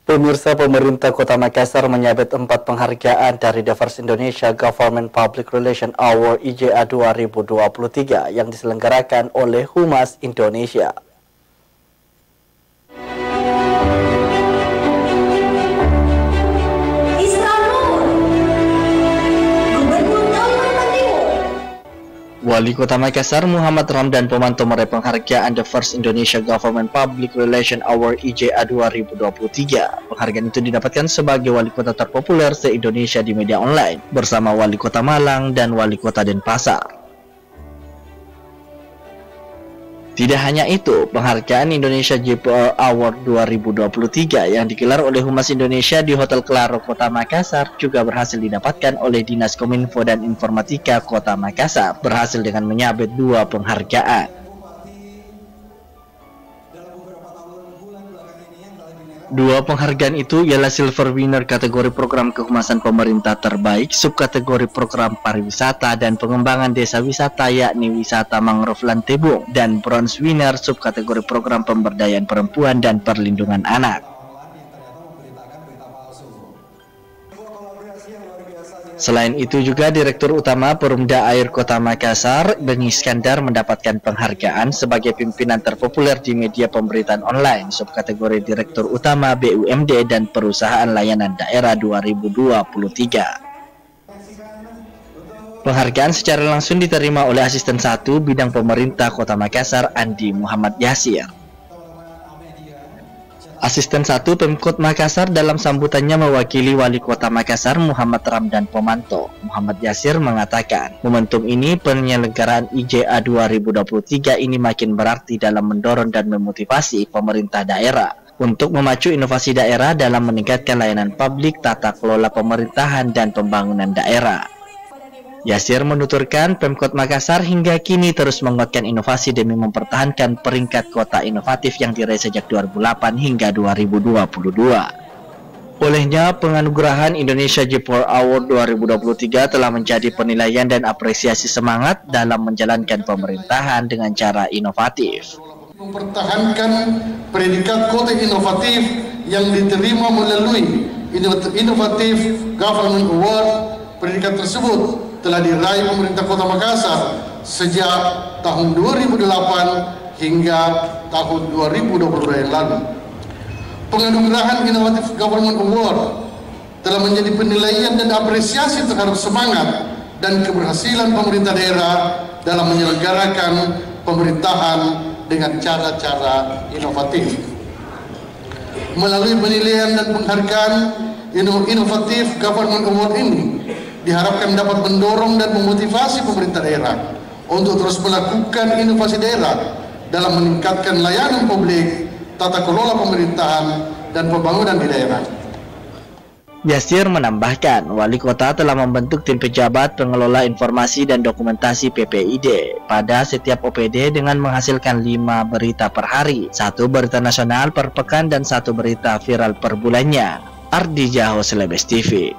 Pemirsa, pemerintah Kota Makassar menyabet 4 penghargaan dari The First Indonesia Government Public Relations Award IJA 2023 yang diselenggarakan oleh Humas Indonesia. Wali Kota Makassar Muhammad Ramdan Pomanto meraih penghargaan The First Indonesia Government Public Relations Award IJA 2023. Penghargaan itu didapatkan sebagai wali kota terpopuler se-Indonesia di media online bersama Wali Kota Malang dan Wali Kota Denpasar. Tidak hanya itu, penghargaan Indonesia JPL Award 2023 yang digelar oleh Humas Indonesia di Hotel Claro Kota Makassar juga berhasil didapatkan oleh Dinas Kominfo dan Informatika Kota Makassar, berhasil dengan menyabet 2 penghargaan. 2 penghargaan itu ialah Silver Winner kategori program kehumasan pemerintah terbaik, subkategori program pariwisata dan pengembangan desa wisata yakni wisata mangrove Lantebong, dan Bronze Winner subkategori program pemberdayaan perempuan dan perlindungan anak. Selain itu juga Direktur Utama Perumda Air Kota Makassar, Beni Iskandar, mendapatkan penghargaan sebagai pimpinan terpopuler di media pemberitaan online subkategori Direktur Utama BUMD dan Perusahaan Layanan Daerah 2023. Penghargaan secara langsung diterima oleh Asisten 1 Bidang Pemerintah Kota Makassar Andi Muhammad Yasir. Asisten 1 Pemkot Makassar dalam sambutannya mewakili Wali Kota Makassar Muhammad Ramdan Pomanto. Muhammad Yasir mengatakan, momentum ini penyelenggaraan IJA 2023 ini makin berarti dalam mendorong dan memotivasi pemerintah daerah untuk memacu inovasi daerah dalam meningkatkan layanan publik, tata kelola pemerintahan, dan pembangunan daerah. Yasir menuturkan Pemkot Makassar hingga kini terus menguatkan inovasi demi mempertahankan peringkat kota inovatif yang diraih sejak 2008 hingga 2022. Olehnya, penganugerahan Indonesia JPL Award 2023 telah menjadi penilaian dan apresiasi semangat dalam menjalankan pemerintahan dengan cara inovatif. Mempertahankan predikat kota inovatif yang diterima melalui Innovative Government Award. Predikat tersebut telah diraih pemerintah Kota Makassar sejak tahun 2008 hingga tahun 2022 yang lalu. Penganugerahan Innovative Government Award telah menjadi penilaian dan apresiasi terhadap semangat dan keberhasilan pemerintah daerah dalam menyelenggarakan pemerintahan dengan cara-cara inovatif. Melalui penilaian dan penghargaan Innovative Government Award ini diharapkan dapat mendorong dan memotivasi pemerintah daerah untuk terus melakukan inovasi daerah dalam meningkatkan layanan publik, tata kelola pemerintahan, dan pembangunan di daerah. Yasir menambahkan, Wali Kota telah membentuk tim pejabat pengelola informasi dan dokumentasi PPID pada setiap OPD dengan menghasilkan 5 berita per hari, 1 berita nasional per pekan dan 1 berita viral per bulannya. Ardi Jaho, Celebes TV.